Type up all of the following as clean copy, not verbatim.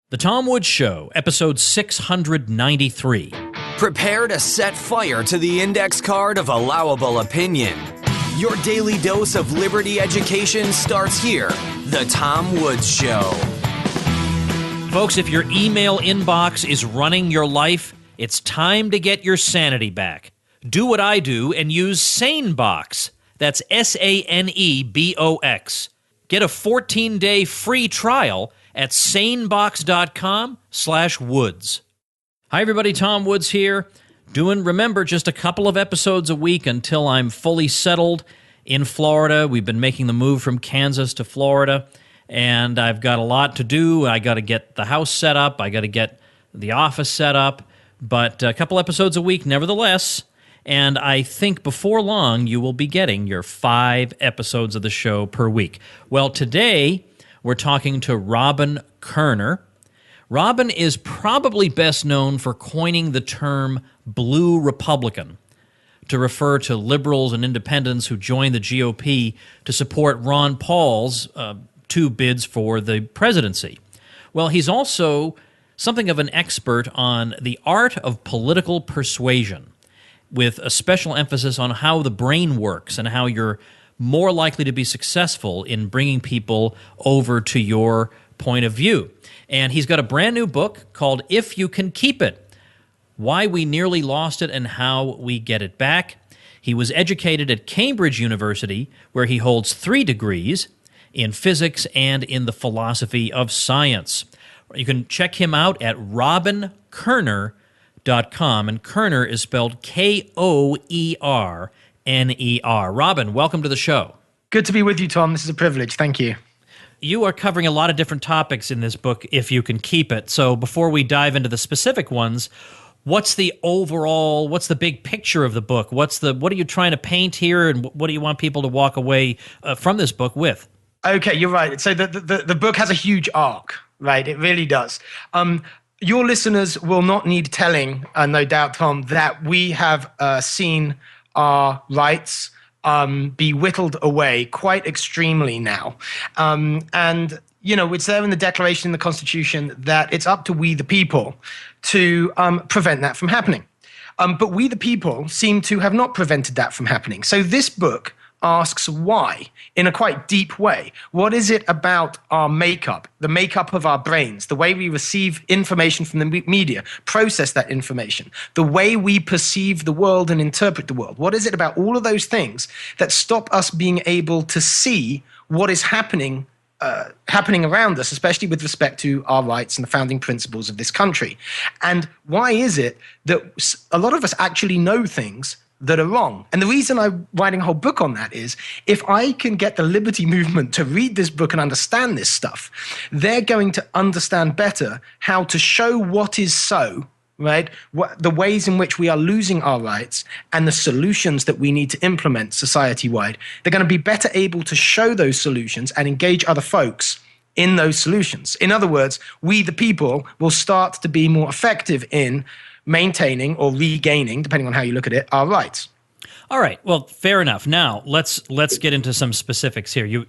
The Tom Woods Show, episode 693. Prepare to set fire to the index card of allowable opinion. Your daily dose of liberty education starts here. The Tom Woods Show. Folks, if your email inbox is running your life, it's time to get your sanity back. Do what I do and use SaneBox. That's SaneBox. Get a 14-day free trial at sanebox.com/woods. Hi, everybody. Tom Woods here. Remember, just a couple of episodes a week until I'm fully settled in Florida. We've been making the move from Kansas to Florida, and I've got a lot to do. I got to get the house set up. I got to get the office set up. But a couple episodes a week, nevertheless. And I think before long, you will be getting your 5 episodes of the show per week. Well, today, we're talking to Robin Kerner. Robin is probably best known for coining the term Blue Republican to refer to liberals and independents who joined the GOP to support Ron Paul's 2 bids for the presidency. Well, he's also something of an expert on the art of political persuasion, with a special emphasis on how the brain works and how you're more likely to be successful in bringing people over to your point of view. And he's got a brand new book called If You Can Keep It: Why We Nearly Lost It and How We Get It Back. He was educated at Cambridge University, where he holds 3 degrees in physics and in the philosophy of science. You can check him out at robinkerner.com, and Kerner is spelled Koerner. Robin, welcome to the show. Good to be with you, Tom. This is a privilege. Thank you. You are covering a lot of different topics in this book, If You Can Keep It. So before we dive into the specific ones, what's the big picture of the book? What are you trying to paint here, and what do you want people to walk away from this book with? Okay, you're right. So the book has a huge arc, right? It really does. Your listeners will not need telling, no doubt, Tom, that we have seen our rights be whittled away quite extremely now. And, you know, it's there in the Declaration in the Constitution that it's up to we the people to prevent that from happening. But we the people seem to have not prevented that from happening. So this book asks why, in a quite deep way. What is it about our makeup, the makeup of our brains, the way we receive information from the media, process that information, the way we perceive the world and interpret the world? What is it about all of those things that stop us being able to see what is happening around us, especially with respect to our rights and the founding principles of this country? And why is it that a lot of us actually know things that are wrong? And the reason I'm writing a whole book on that is, if I can get the liberty movement to read this book and understand this stuff, they're going to understand better how to show what is so, right? The ways in which we are losing our rights and the solutions that we need to implement society-wide. They're going to be better able to show those solutions and engage other folks in those solutions. In other words, we the people will start to be more effective in maintaining or regaining, depending on how you look at it, our rights. All right. Well, fair enough. Now let's get into some specifics here. You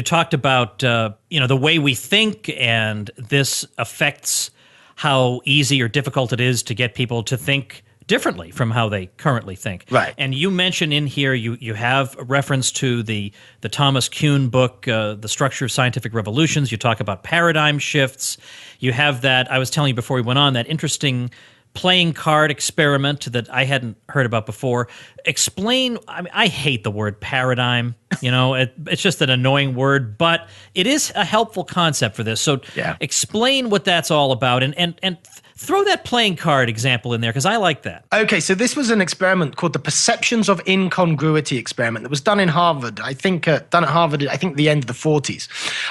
talked about the way we think, and this affects how easy or difficult it is to get people to think differently from how they currently think. Right. And you mention in here you have a reference to the Thomas Kuhn book, The Structure of Scientific Revolutions. You talk about paradigm shifts. You have that, I was telling you before we went on, that interesting playing card experiment that I hadn't heard about before. Explain, I hate the word paradigm, it's just an annoying word, but it is a helpful concept for this. So Explain what that's all about, and throw that playing card example in there, because I like that. Okay, so this was an experiment called the Perceptions of Incongruity experiment that was done in Harvard, I think the end of the 40s.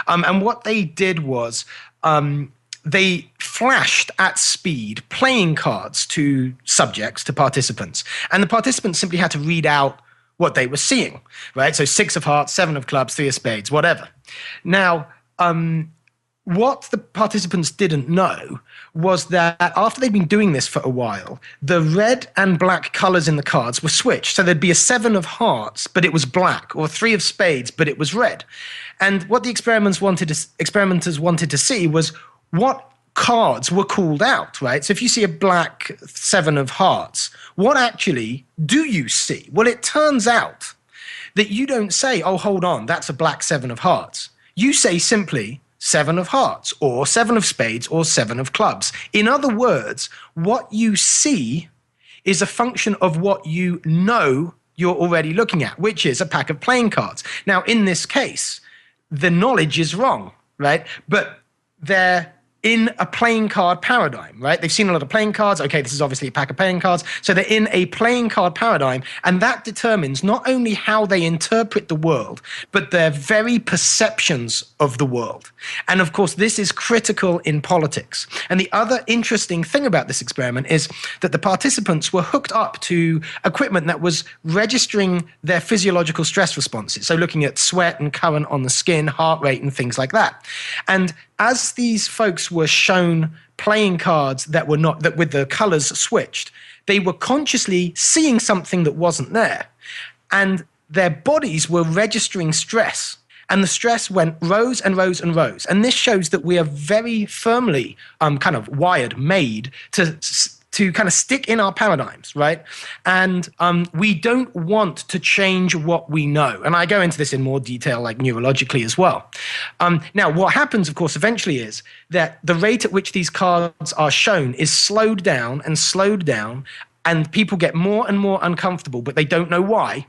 And what they did was they flashed at speed playing cards to subjects, to participants. And the participants simply had to read out what they were seeing, right? So 6 of hearts, 7 of clubs, 3 of spades, whatever. Now, what the participants didn't know was that after they'd been doing this for a while, the red and black colors in the cards were switched. So there'd be a 7 of hearts, but it was black, or 3 of spades, but it was red. And what the experimenters wanted to see was what cards were called out, right? So if you see a black 7 of hearts, what actually do you see? Well, it turns out that you don't say, oh, hold on, that's a black 7 of hearts. You say simply 7 of hearts or 7 of spades or 7 of clubs. In other words, what you see is a function of what you know you're already looking at, which is a pack of playing cards. Now, in this case, the knowledge is wrong, right? But they're in a playing card paradigm, right? They've seen a lot of playing cards. Okay, this is obviously a pack of playing cards. So they're in a playing card paradigm, and that determines not only how they interpret the world, but their very perceptions of the world. And of course, this is critical in politics. And the other interesting thing about this experiment is that the participants were hooked up to equipment that was registering their physiological stress responses. So looking at sweat and current on the skin, heart rate, and things like that. And as these folks were shown playing cards that were not, that with the colors switched, they were consciously seeing something that wasn't there. And their bodies were registering stress. And the stress went rose and rose and rose. And this shows that we are very firmly kind of wired, made to kind of stick in our paradigms, right? And we don't want to change what we know. And I go into this in more detail, like neurologically as well. Now, what happens, of course, eventually is that the rate at which these cards are shown is slowed down, and people get more and more uncomfortable, but they don't know why.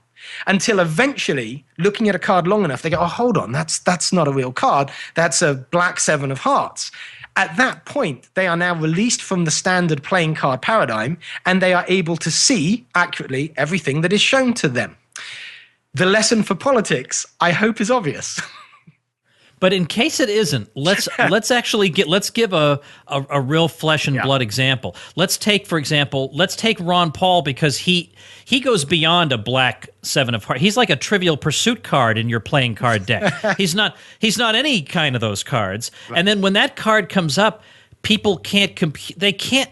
Until eventually, looking at a card long enough, they go, oh, hold on, that's not a real card. That's a black 7 of hearts. At that point, they are now released from the standard playing card paradigm, and they are able to see accurately everything that is shown to them. The lesson for politics, I hope, is obvious. But in case it isn't, let's give a real flesh and blood example. Let's take, for example, Ron Paul, because he goes beyond a black 7 of hearts. He's like a Trivial Pursuit card in your playing card deck. He's not any kind of those cards. Right. And then when that card comes up, people can't compete. They can't.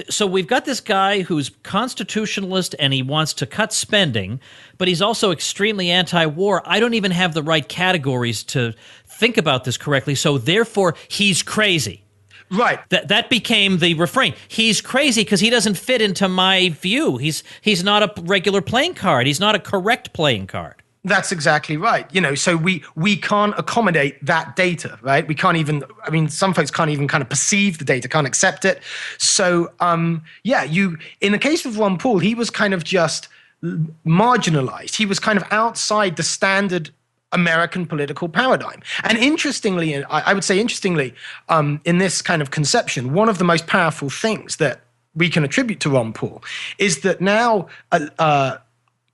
So we've got this guy who's constitutionalist and he wants to cut spending, but he's also extremely anti-war. I don't even have the right categories to think about this correctly, so therefore he's crazy. Right. That became the refrain. He's crazy because he doesn't fit into my view. He's not a regular playing card. He's not a correct playing card. That's exactly right. So we can't accommodate that data, right? We can't even, some folks can't even kind of perceive the data, can't accept it. So, in the case of Ron Paul, he was kind of just marginalized. He was kind of outside the standard American political paradigm. And interestingly, I would say interestingly, in this kind of conception, one of the most powerful things that we can attribute to Ron Paul is that now,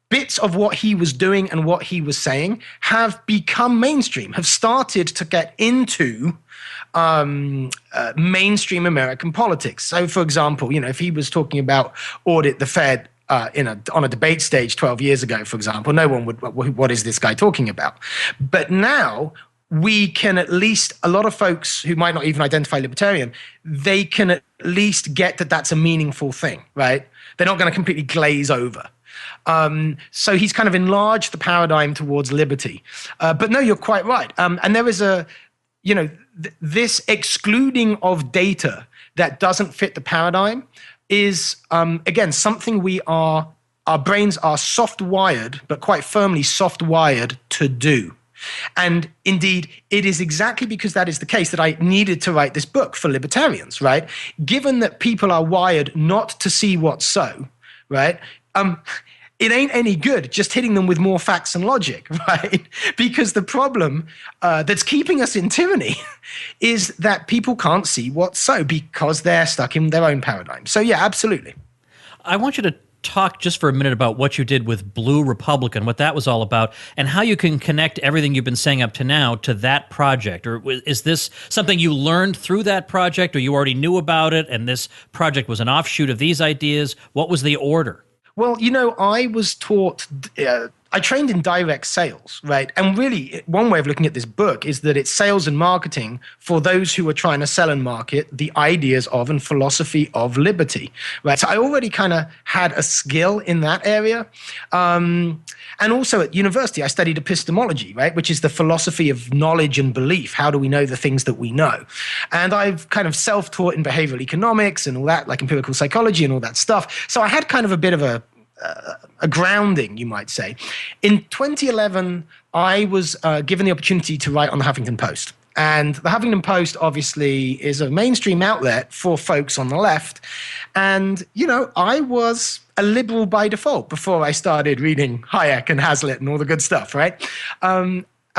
bits of what he was doing and what he was saying have become mainstream, have started to get into mainstream American politics. So, for example, if he was talking about audit the Fed on a debate stage 12 years ago, for example, no one would, what is this guy talking about? But now we can at least, a lot of folks who might not even identify libertarian, they can at least get that that's a meaningful thing, right? They're not going to completely glaze over. So he's kind of enlarged the paradigm towards liberty. But no, you're quite right. And there is this excluding of data that doesn't fit the paradigm is, again, something our brains are soft-wired, but quite firmly soft-wired to do. And indeed, it is exactly because that is the case that I needed to write this book for libertarians, right? Given that people are wired not to see what's so, right? It ain't any good just hitting them with more facts and logic, right? Because the problem that's keeping us in tyranny is that people can't see what's so because they're stuck in their own paradigm. So yeah, absolutely. I want you to talk just for a minute about what you did with Blue Republican, what that was all about, and how you can connect everything you've been saying up to now to that project. Or is this something you learned through that project, or you already knew about it, and this project was an offshoot of these ideas? What was the order? Well, I was taught I trained in direct sales, right? And really, one way of looking at this book is that it's sales and marketing for those who are trying to sell and market the ideas of and philosophy of liberty, right? So I already kind of had a skill in that area. And also at university, I studied epistemology, right? Which is the philosophy of knowledge and belief. How do we know the things that we know? And I've kind of self-taught in behavioral economics and all that, like empirical psychology and all that stuff. So I had kind of a bit of a grounding, you might say. In 2011, I was given the opportunity to write on the Huffington Post. And the Huffington Post obviously is a mainstream outlet for folks on the left. And, I was a liberal by default before I started reading Hayek and Hazlitt and all the good stuff, right?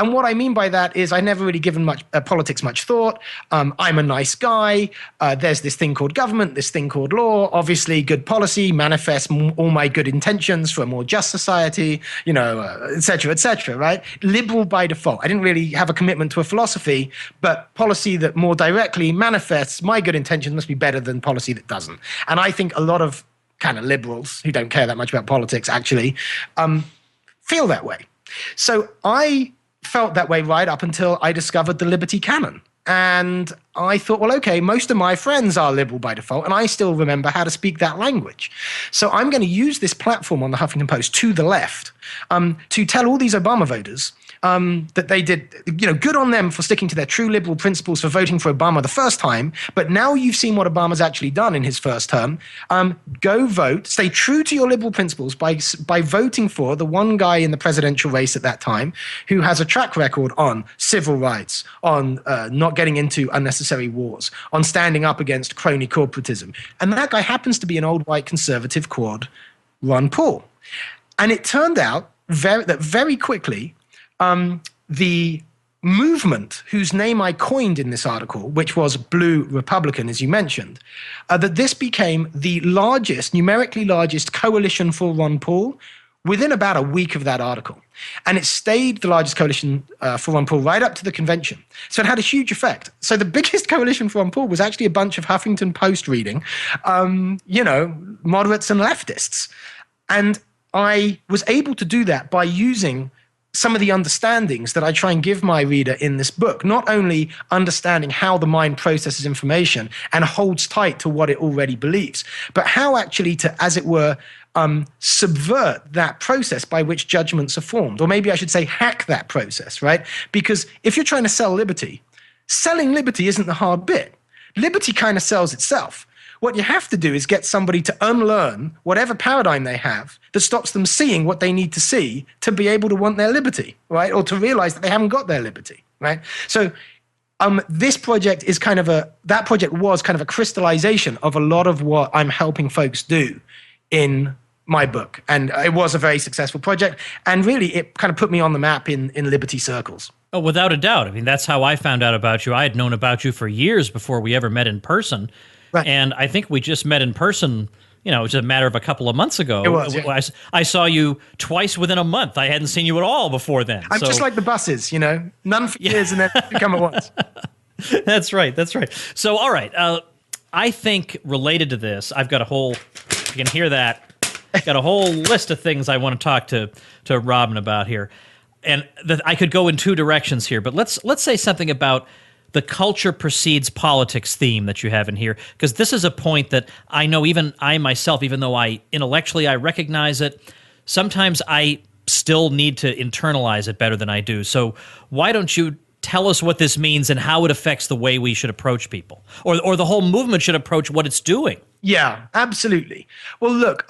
And what I mean by that is I never really given politics much thought. I'm a nice guy. There's this thing called government, this thing called law. Obviously, good policy manifests all my good intentions for a more just society, et cetera, right? Liberal by default. I didn't really have a commitment to a philosophy, but policy that more directly manifests my good intentions must be better than policy that doesn't. And I think a lot of kind of liberals who don't care that much about politics actually feel that way. So I felt that way right up until I discovered the liberty canon. And I thought, well, okay, most of my friends are liberal by default, and I still remember how to speak that language. So I'm going to use this platform on the Huffington Post to the left to tell all these Obama voters that they did, good on them for sticking to their true liberal principles for voting for Obama the first time. But now you've seen what Obama's actually done in his first term. Go vote, stay true to your liberal principles by voting for the one guy in the presidential race at that time who has a track record on civil rights, on not getting into unnecessary wars, on standing up against crony corporatism. And that guy happens to be an old white conservative called Ron Paul. And it turned out that very quickly, the movement whose name I coined in this article, which was Blue Republican, as you mentioned, that this became the numerically largest coalition for Ron Paul within about a week of that article. And it stayed the largest coalition for Ron Paul right up to the convention. So it had a huge effect. So the biggest coalition for Ron Paul was actually a bunch of Huffington Post reading, moderates and leftists. And I was able to do that by using some of the understandings that I try and give my reader in this book, not only understanding how the mind processes information and holds tight to what it already believes, but how actually to, as it were, subvert that process by which judgments are formed. Or maybe I should say hack that process, right? Because if you're trying to sell liberty, selling liberty isn't the hard bit. Liberty kind of sells itself. What you have to do is get somebody to unlearn whatever paradigm they have that stops them seeing what they need to see to be able to want their liberty, right? Or to realize that they haven't got their liberty, right? So this project is that project was kind of a crystallization of a lot of what I'm helping folks do in my book. And it was a very successful project. And really, it kind of put me on the map in liberty circles. Oh, without a doubt. I mean, that's how I found out about you. I had known about you for years before we ever met in person. Right. And I think we just met in person, it was a matter of a couple of months ago. It was, yeah. I saw you twice within a month. I hadn't seen you at all before then. I'm just like the buses, none for years and then you come at once. That's right. So, all right. I think related to this, I've got if you can hear that, I've got a whole list of things I want to talk to Robin about here. And I could go in two directions here, but let's say something about the culture precedes politics theme that you have in here, because this is a point that I know even I myself, even though intellectually I recognize it, sometimes I still need to internalize it better than I do. So why don't you tell us what this means and how it affects the way we should approach people, or the whole movement should approach what it's doing? Yeah, absolutely. Well, look,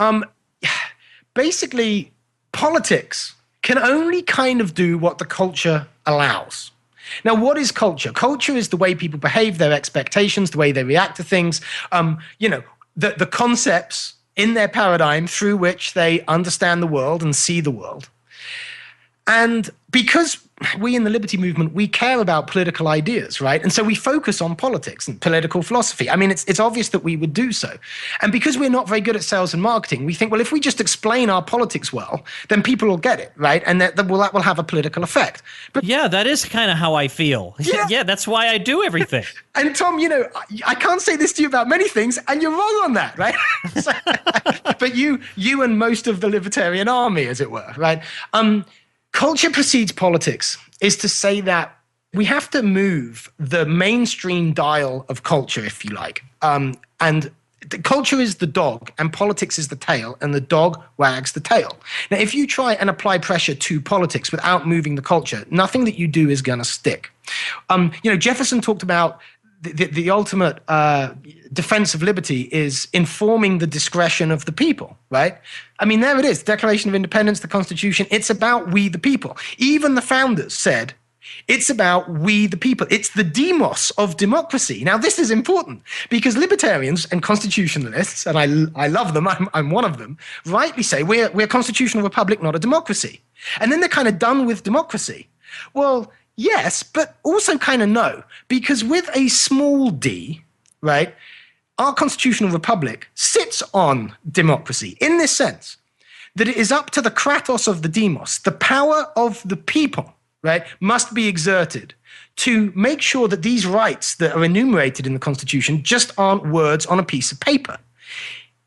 basically, politics can only kind of do what the culture allows. Now, what is culture? Culture is the way people behave, their expectations, the way they react to things, the concepts in their paradigm through which they understand the world and see the world. And because we in the liberty movement, we care about political ideas, right? And so we focus on politics and political philosophy. I mean, it's obvious that we would do so. And because we're not very good at sales and marketing, we think, well, if we just explain our politics well, then people will get it, right? And that will have a political effect. But yeah, that is kind of how I feel. Yeah, that's why I do everything. And Tom, you know, I can't say this to you about many things, and you're wrong on that, right? But you and most of the libertarian army, as it were, right? Culture precedes politics is to say that we have to move the mainstream dial of culture, if you like. And the culture is the dog and politics is the tail, and the dog wags the tail. Now, if you try and apply pressure to politics without moving the culture, nothing that you do is going to stick. You know, Jefferson talked about the ultimate defense of liberty is informing the discretion of the people, right? I mean, there it is, Declaration of Independence, the Constitution. It's about we the people. Even the founders said, it's about we the people. It's the demos of democracy. Now, this is important because libertarians and constitutionalists, and I love them, I'm one of them, rightly say we're a constitutional republic, not a democracy. And then they're kind of done with democracy. Well, yes, but also kind of no, because with a small d, right, our constitutional republic sits on democracy in this sense that it is up to the kratos of the demos, the power of the people, right, must be exerted to make sure that these rights that are enumerated in the Constitution just aren't words on a piece of paper.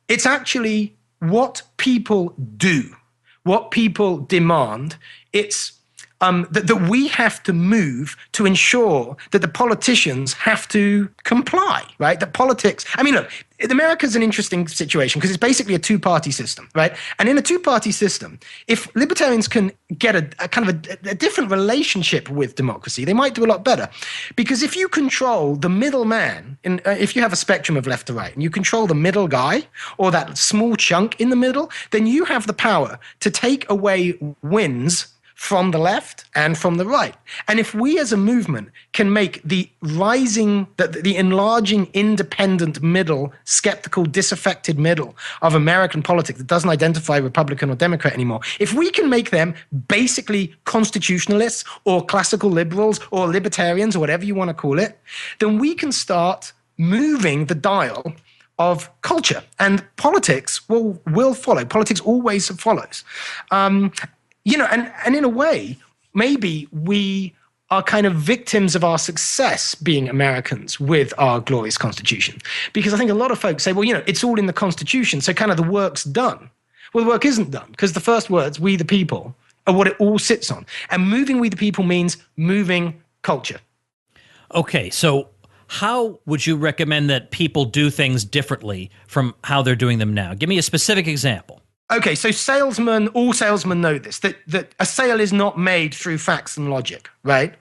It's actually what people do, what people demand. It's that we have to move to ensure that the politicians have to comply, right? That politics, I mean, look, America's an interesting situation because it's basically a two-party system, right? And in a two-party system, if libertarians can get a kind of a different relationship with democracy, they might do a lot better. Because if you control the middleman, if you have a spectrum of left to right, and you control the middle guy or that small chunk in the middle, then you have the power to take away wins from the left and from the right. And if we as a movement can make the enlarging independent middle, skeptical, disaffected middle of American politics that doesn't identify Republican or Democrat anymore, if we can make them basically constitutionalists or classical liberals or libertarians or whatever you want to call it, then we can start moving the dial of culture, and politics will follow. Politics always follows. You know, and in a way, maybe we are kind of victims of our success being Americans with our glorious Constitution. Because I think a lot of folks say, well, you know, it's all in the Constitution, so kind of the work's done. Well, the work isn't done, because the first words, we the people, are what it all sits on. And moving we the people means moving culture. Okay, so how would you recommend that people do things differently from how they're doing them now? Give me a specific example. Okay, so all salesmen know this, that a sale is not made through facts and logic, right?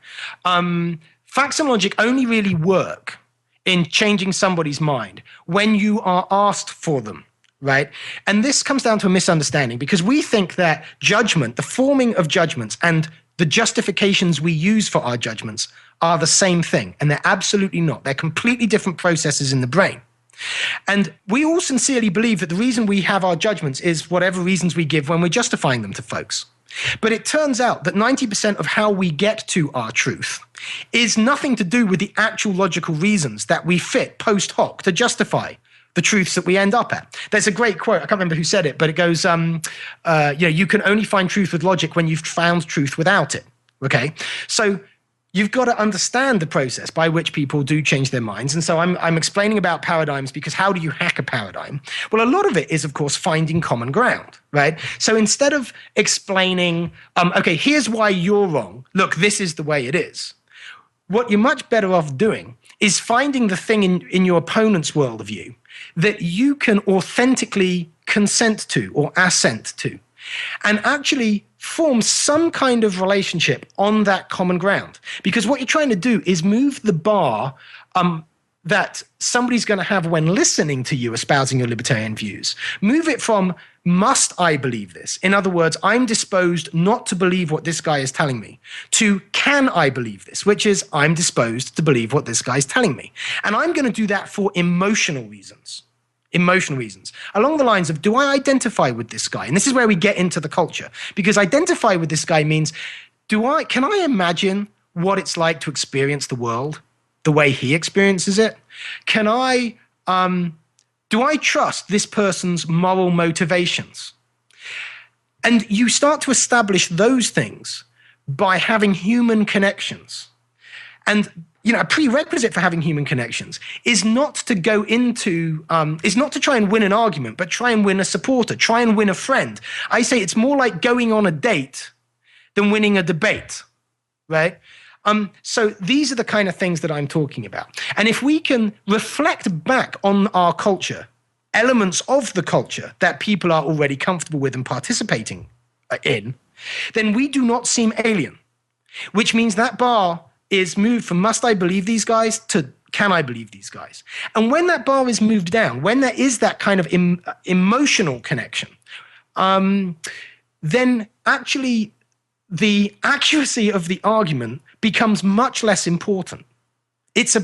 Facts and logic only really work in changing somebody's mind when you are asked for them, right? And this comes down to a misunderstanding because we think that judgment, the forming of judgments and the justifications we use for our judgments are the same thing, and they're absolutely not. They're completely different processes in the brain. And we all sincerely believe that the reason we have our judgments is whatever reasons we give when we're justifying them to folks. But it turns out that 90% of how we get to our truth is nothing to do with the actual logical reasons that we fit post hoc to justify the truths that we end up at. There's a great quote, I can't remember who said it, but it goes, you can only find truth with logic when you've found truth without it, okay? So you've got to understand the process by which people do change their minds. And so I'm explaining about paradigms because how do you hack a paradigm? Well, a lot of it is, of course, finding common ground, right? So instead of explaining, okay, here's why you're wrong. Look, this is the way it is. What you're much better off doing is finding the thing in your opponent's worldview that you can authentically consent to or assent to, and actually form some kind of relationship on that common ground. Because what you're trying to do is move the bar that somebody's going to have when listening to you espousing your libertarian views. Move it from, must I believe this? In other words, I'm disposed not to believe what this guy is telling me, to can I believe this? Which is, I'm disposed to believe what this guy is telling me. And I'm going to do that for emotional reasons. Emotional reasons. Along the lines of, do I identify with this guy? And this is where we get into the culture. Because identify with this guy means, Can I imagine what it's like to experience the world the way he experiences it? Do I trust this person's moral motivations? And you start to establish those things by having human connections. And a prerequisite for having human connections is not to go into, is not to try and win an argument, but try and win a supporter, try and win a friend. I say it's more like going on a date than winning a debate, right? So these are the kind of things that I'm talking about. And if we can reflect back on our culture, elements of the culture that people are already comfortable with and participating in, then we do not seem alien, which means that bar is moved from must I believe these guys to can I believe these guys? And when that bar is moved down, when there is that kind of emotional connection, then actually the accuracy of the argument becomes much less important. It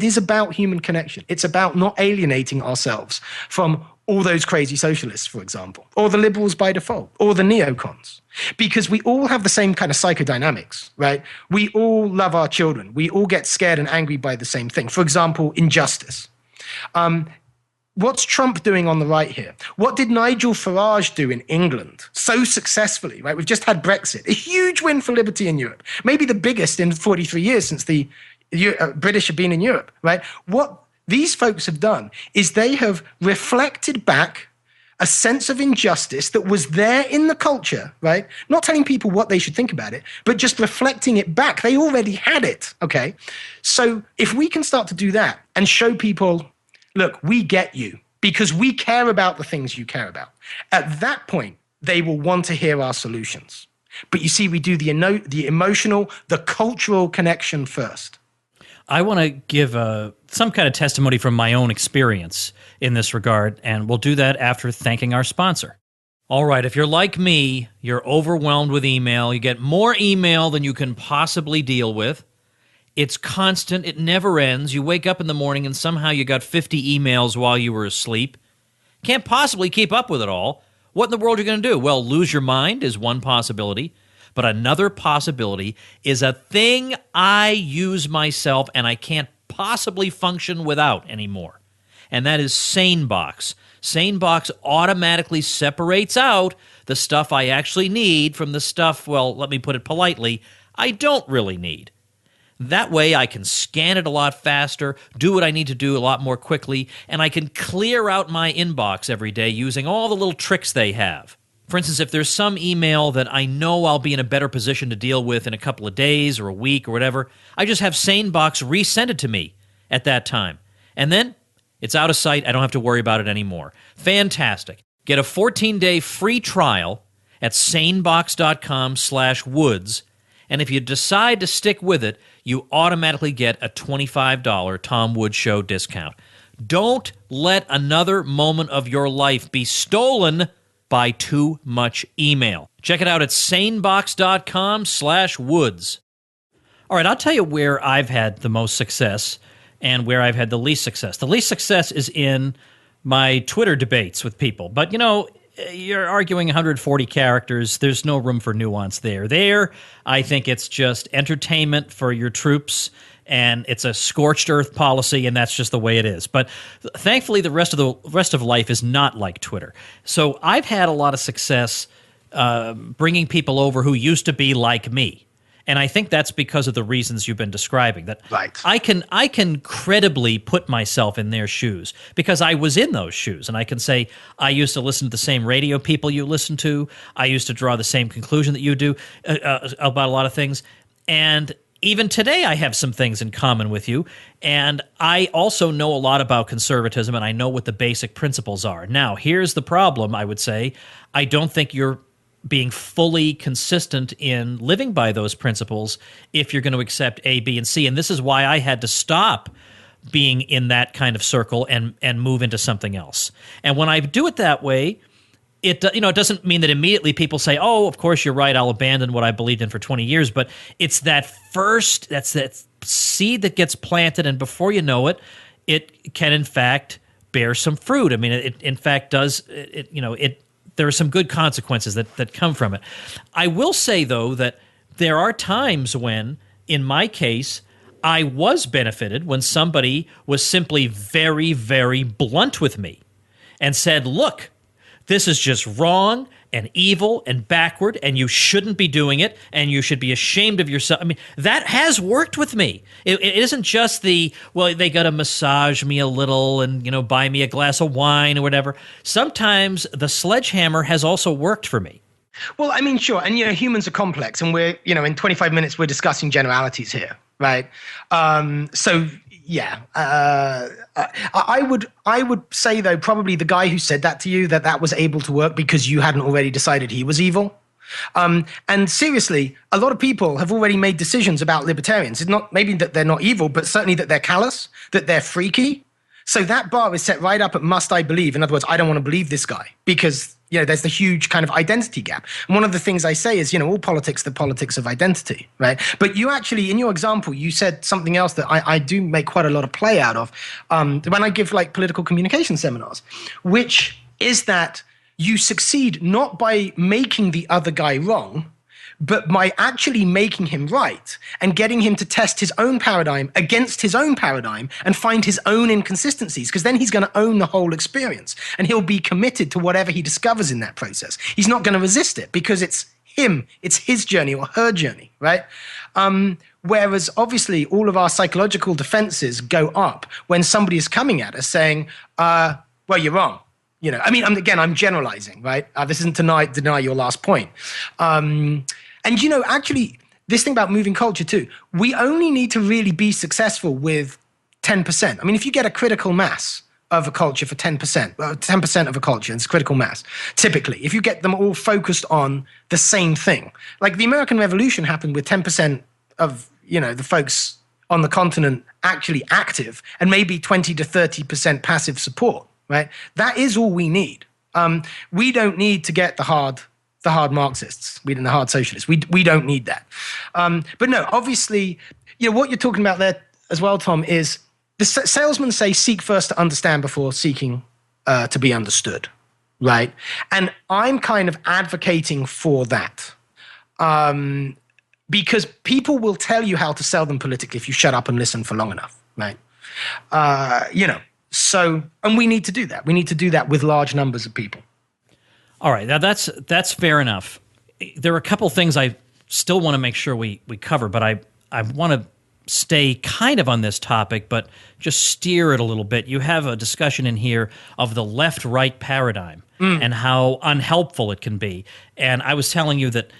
is about human connection. It's about not alienating ourselves from all those crazy socialists, for example, or the liberals by default, or the neocons, because we all have the same kind of psychodynamics, right? We all love our children. We all get scared and angry by the same thing. For example, injustice. What's Trump doing on the right here? What did Nigel Farage do in England so successfully, right? We've just had Brexit, a huge win for liberty in Europe, maybe the biggest in 43 years since the British have been in Europe, right? What these folks have done is they have reflected back a sense of injustice that was there in the culture, right? Not telling people what they should think about it, but just reflecting it back. They already had it, okay? So if we can start to do that and show people, look, we get you because we care about the things you care about. At that point, they will want to hear our solutions. But you see, we do the emotional, the cultural connection first. I want to give some kind of testimony from my own experience in this regard, and we'll do that after thanking our sponsor. All right, if you're like me, you're overwhelmed with email. You get more email than you can possibly deal with. It's constant. It never ends. You wake up in the morning and somehow you got 50 emails while you were asleep. Can't possibly keep up with it all. What in the world are you going to do? Well, lose your mind is one possibility. But another possibility is a thing I use myself and I can't possibly function without anymore. And that is SaneBox. SaneBox automatically separates out the stuff I actually need from the stuff, well, let me put it politely, I don't really need. That way I can scan it a lot faster, do what I need to do a lot more quickly, and I can clear out my inbox every day using all the little tricks they have. For instance, if there's some email that I know I'll be in a better position to deal with in a couple of days or a week or whatever, I just have SaneBox resend it to me at that time. And then it's out of sight. I don't have to worry about it anymore. Fantastic. Get a 14-day free trial at sanebox.com/woods. And if you decide to stick with it, you automatically get a $25 Tom Woods Show discount. Don't let another moment of your life be stolen by too much email. Check it out at sanebox.com/woods. All right, I'll tell you where I've had the most success and where I've had the least success. The least success is in my Twitter debates with people. But, you're arguing 140 characters. There's no room for nuance there. I think it's just entertainment for your troops, and it's a scorched earth policy, and that's just the way it is. But thankfully, the rest of life is not like Twitter. So I've had a lot of success bringing people over who used to be like me. And I think that's because of the reasons you've been describing. That right. I can credibly put myself in their shoes because I was in those shoes. And I can say, I used to listen to the same radio people you listen to. I used to draw the same conclusion that you do about a lot of things. And even today, I have some things in common with you. And I also know a lot about conservatism, and I know what the basic principles are. Now, here's the problem, I would say. I don't think you're being fully consistent in living by those principles if you're going to accept A, B, and C. And this is why I had to stop being in that kind of circle and move into something else. And when I do it that way, it doesn't mean that immediately people say, oh, of course you're right, I'll abandon what I believed in for 20 years. But it's that's that seed that gets planted, and before you know it, it can in fact bear some fruit. I mean, it in fact does, there are some good consequences that come from it. I will say, though, that there are times when, in my case, I was benefited when somebody was simply very, very blunt with me and said, look, this is just wrong and evil and backward, and you shouldn't be doing it, and you should be ashamed of yourself. I mean, that has worked with me. It isn't just well, they got to massage me a little and, buy me a glass of wine or whatever. Sometimes the sledgehammer has also worked for me. Well, I mean, sure. And, humans are complex, and we're, in 25 minutes, we're discussing generalities here, right? So, yeah. I would say, though, probably the guy who said that to you, that was able to work because you hadn't already decided he was evil. And seriously, a lot of people have already made decisions about libertarians. It's not maybe that they're not evil, but certainly that they're callous, that they're freaky. So that bar is set right up at must I believe. In other words, I don't want to believe this guy because, there's the huge kind of identity gap. And one of the things I say is, all politics, the politics of identity, right? But you actually, in your example, you said something else that I do make quite a lot of play out of when I give political communication seminars, which is that you succeed not by making the other guy wrong, but by actually making him right and getting him to test his own paradigm against his own paradigm and find his own inconsistencies, because then he's going to own the whole experience and he'll be committed to whatever he discovers in that process. He's not going to resist it because it's him, it's his journey or her journey, right? Whereas obviously all of our psychological defenses go up when somebody is coming at us saying, well, you're wrong. I'm generalizing, right? This isn't to deny your last point. And, actually, this thing about moving culture too, we only need to really be successful with 10%. I mean, if you get a critical mass of a culture for 10%, 10% of a culture, it's critical mass, typically, if you get them all focused on the same thing. Like the American Revolution happened with 10% of, the folks on the continent actually active and maybe 20 to 30% passive support, right? That is all we need. We don't need to get the hard Marxists, the hard socialists. We don't need that. But no, obviously, what you're talking about there as well, Tom, is the salesmen say seek first to understand before seeking to be understood, right? And I'm kind of advocating for that because people will tell you how to sell them politically if you shut up and listen for long enough, right? So, and we need to do that. We need to do that with large numbers of people. All right, now that's fair enough. There are a couple things I still want to make sure we cover, but I want to stay kind of on this topic, but just steer it a little bit. You have a discussion in here of the left-right paradigm and how unhelpful it can be. And I was telling you that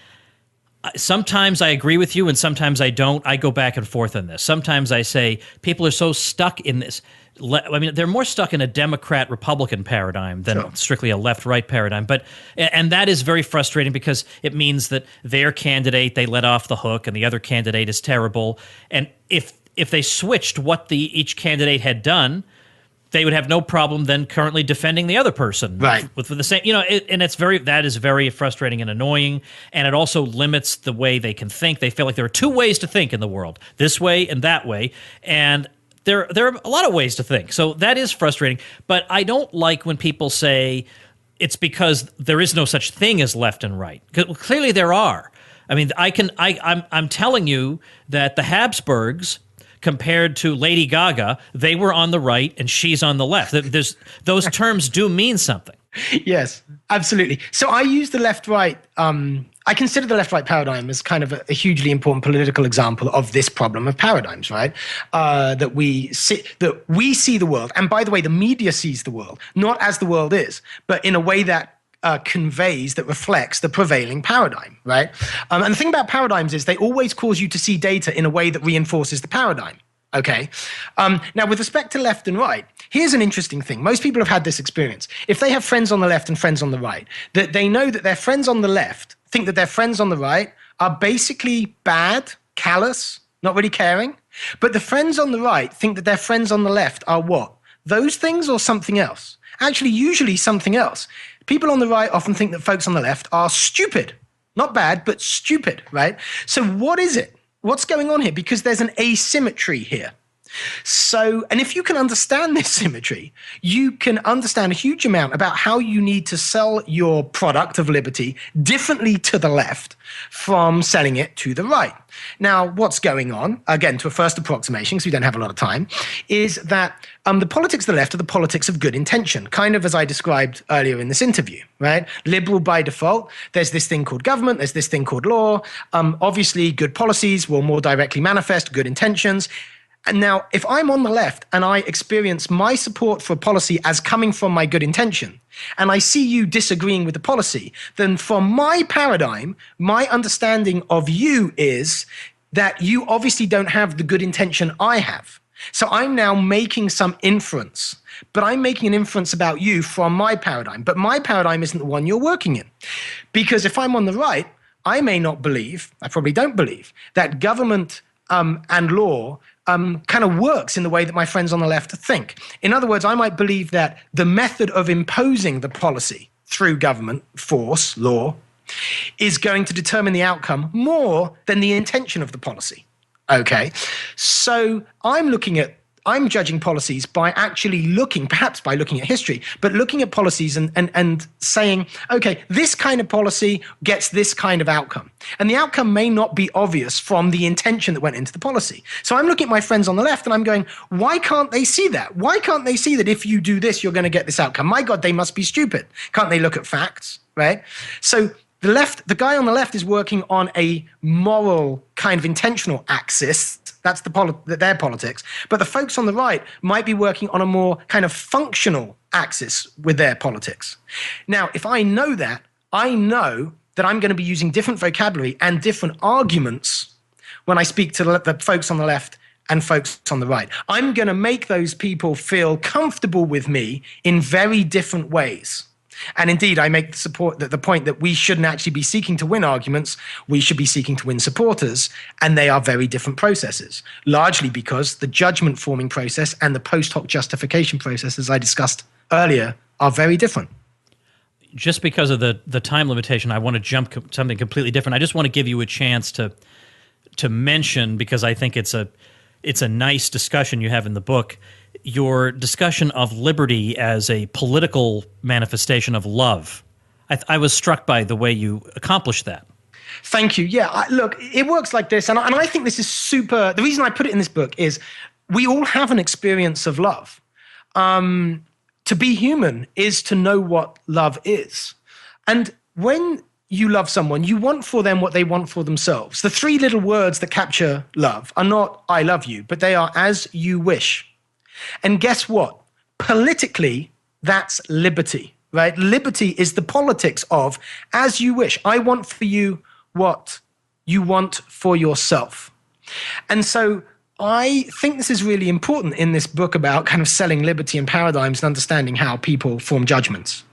sometimes I agree with you and sometimes I don't. I go back and forth on this. Sometimes I say people are so stuck in this. I mean, they're more stuck in a Democrat-Republican paradigm than strictly a left-right paradigm. And that is very frustrating because it means that their candidate, they let off the hook and the other candidate is terrible. And if they switched what each candidate had done, they would have no problem then currently defending the other person, right? With the same, and that is very frustrating and annoying, and it also limits the way they can think. They feel like there are two ways to think in the world: this way and that way, and there are a lot of ways to think. So that is frustrating. But I don't like when people say it's because there is no such thing as left and right. Clearly there are. I mean, I'm telling you that the Habsburgs, compared to Lady Gaga, they were on the right and she's on the left. Those terms do mean something. Yes, absolutely. So I use the left-right. I consider the left-right paradigm as kind of a hugely important political example of this problem of paradigms, right? That we see the world, and by the way, the media sees the world not as the world is, but in a way that that reflects the prevailing paradigm, right? And the thing about paradigms is they always cause you to see data in a way that reinforces the paradigm. Okay. Now, with respect to left and right, here's an interesting thing. Most people have had this experience. If they have friends on the left and friends on the right, that they know that their friends on the left think that their friends on the right are basically bad, callous, not really caring. But the friends on the right think that their friends on the left are what? Those things or something else? Actually, usually something else. People on the right often think that folks on the left are stupid. Not bad, but stupid, right? So what is it? What's going on here? Because there's an asymmetry here, So, and if you can understand this symmetry, you can understand a huge amount about how you need to sell your product of liberty differently to the left from selling it to the right. Now, what's going on, again, to a first approximation, because we don't have a lot of time, is that the politics of the left are the politics of good intention, kind of as I described earlier in this interview, right? Liberal by default, there's this thing called government, there's this thing called law. Obviously, good policies will more directly manifest good intentions. And now, if I'm on the left and I experience my support for a policy as coming from my good intention, and I see you disagreeing with the policy, then from my paradigm, my understanding of you is that you obviously don't have the good intention I have. So I'm now making some inference, but I'm making an inference about you from my paradigm. But my paradigm isn't the one you're working in. Because if I'm on the right, I may not believe, I probably don't believe, that government and law kind of works in the way that my friends on the left think. In other words, I might believe that the method of imposing the policy through government, force, law, is going to determine the outcome more than the intention of the policy. Okay, so I'm judging policies by actually looking, perhaps by looking at history, but looking at policies and saying, okay, this kind of policy gets this kind of outcome. And the outcome may not be obvious from the intention that went into the policy. So I'm looking at my friends on the left and I'm going, why can't they see that? Why can't they see that if you do this, you're going to get this outcome? My God, they must be stupid. Can't they look at facts, right? So the guy on the left is working on a moral kind of intentional axis. That's their politics. But the folks on the right might be working on a more kind of functional axis with their politics. Now, if I know that I'm going to be using different vocabulary and different arguments when I speak to the folks on the left and folks on the right. I'm going to make those people feel comfortable with me in very different ways. And indeed, I make the point that we shouldn't actually be seeking to win arguments. We should be seeking to win supporters. And they are very different processes, largely because the judgment-forming process and the post hoc justification process, as I discussed earlier, are very different. Just because of the time limitation, I want to jump to something completely different. I just want to give you a chance to mention, because I think it's a nice discussion you have in the book, your discussion of liberty as a political manifestation of love. I was struck by the way you accomplished that. Thank you. Yeah, look, it works like this. And I think this is super. The reason I put it in this book is we all have an experience of love. To be human is to know what love is. And when you love someone, you want for them what they want for themselves. The three little words that capture love are not "I love you," but they are "as you wish." And guess what? Politically, that's liberty, right? Liberty is the politics of as you wish. I want for you what you want for yourself. And so I think this is really important in this book about kind of selling liberty and paradigms and understanding how people form judgments.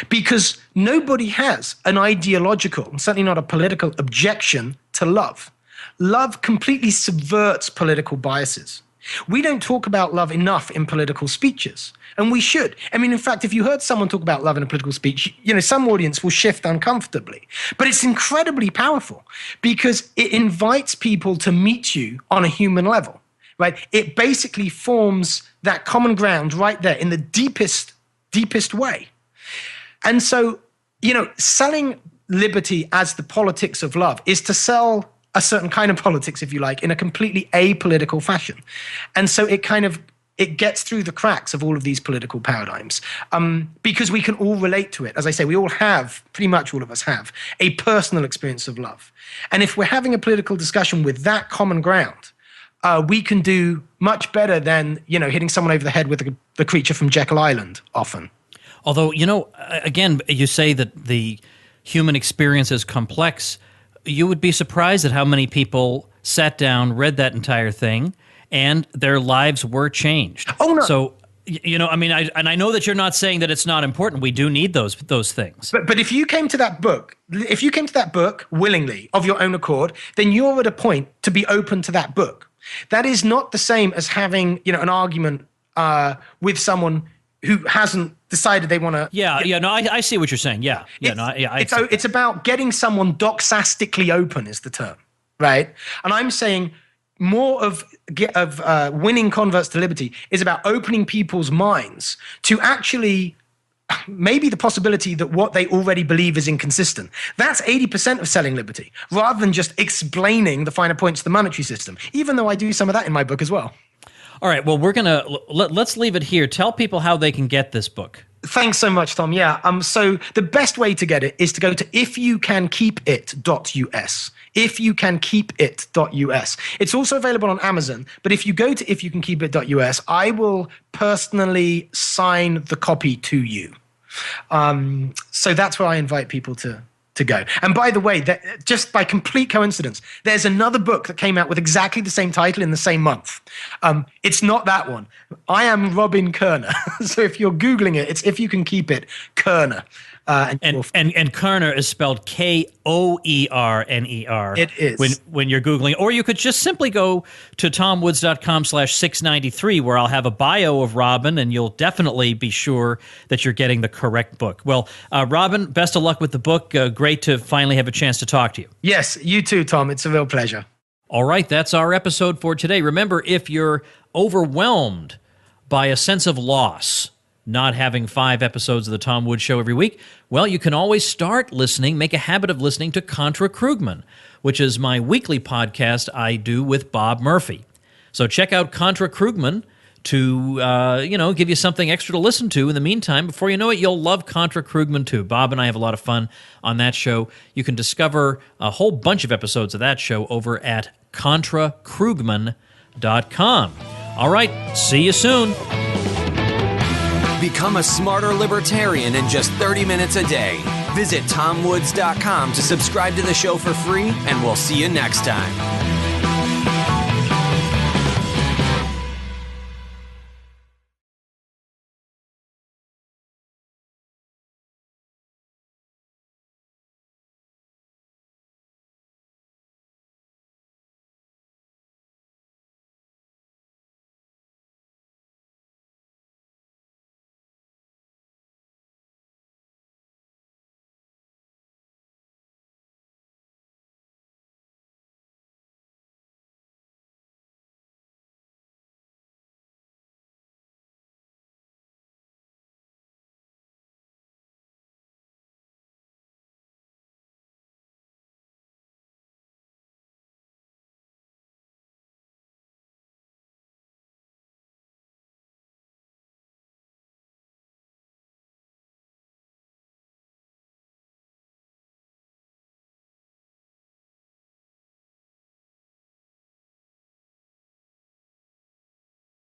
Because nobody has an ideological, and certainly not a political, objection to love. Love completely subverts political biases. We don't talk about love enough in political speeches, and we should. I mean, in fact, if you heard someone talk about love in a political speech, some audience will shift uncomfortably. But it's incredibly powerful because it invites people to meet you on a human level, right? It basically forms that common ground right there in the deepest way. And so, selling liberty as the politics of love is to sell a certain kind of politics, if you like, in a completely apolitical fashion. And so it gets through the cracks of all of these political paradigms because we can all relate to it. As I say, pretty much all of us have a personal experience of love. And if we're having a political discussion with that common ground, we can do much better than, hitting someone over the head with the creature from Jekyll Island often. Although, again, you say that the human experience is complex. You would be surprised at how many people sat down, read that entire thing, and their lives were changed. Oh, no. So, I know that you're not saying that it's not important. We do need those things. But if you came to that book, willingly, of your own accord, then you're at a point to be open to that book. That is not the same as having, an argument with someone who hasn't decided they want to. I see what you're saying. It's about getting someone doxastically open is the term, right? And I'm saying more of winning converts to liberty is about opening people's minds to actually maybe the possibility that what they already believe is inconsistent. That's 80% of selling liberty, rather than just explaining the finer points of the monetary system, even though I do some of that in my book as well. All right, well, let's leave it here. Tell people how they can get this book. Thanks so much, Tom. Yeah. So the best way to get it is to go to ifyoucankeepit.us. Ifyoucankeepit.us. It's also available on Amazon, but if you go to ifyoucankeepit.us, I will personally sign the copy to you. So that's where I invite people to go. And by the way, just by complete coincidence, there's another book that came out with exactly the same title in the same month. It's not that one. I am Robin Kerner. So if you're Googling it, it's If You Can Keep It, Kerner. And Kerner is spelled Koerner. It is. When you're Googling. Or you could just simply go to tomwoods.com/693, where I'll have a bio of Robin, and you'll definitely be sure that you're getting the correct book. Well, Robin, best of luck with the book. Great to finally have a chance to talk to you. Yes, you too, Tom. It's a real pleasure. All right, that's our episode for today. Remember, if you're overwhelmed by a sense of loss, not having 5 episodes of the Tom Woods Show every week, well, you can always start listening, make a habit of listening to Contra Krugman, which is my weekly podcast I do with Bob Murphy. So check out Contra Krugman to, give you something extra to listen to in the meantime. Before you know it, you'll love Contra Krugman too. Bob and I have a lot of fun on that show. You can discover a whole bunch of episodes of that show over at contrakrugman.com. All right, see you soon. Become a smarter libertarian in just 30 minutes a day. Visit tomwoods.com to subscribe to the show for free, and we'll see you next time.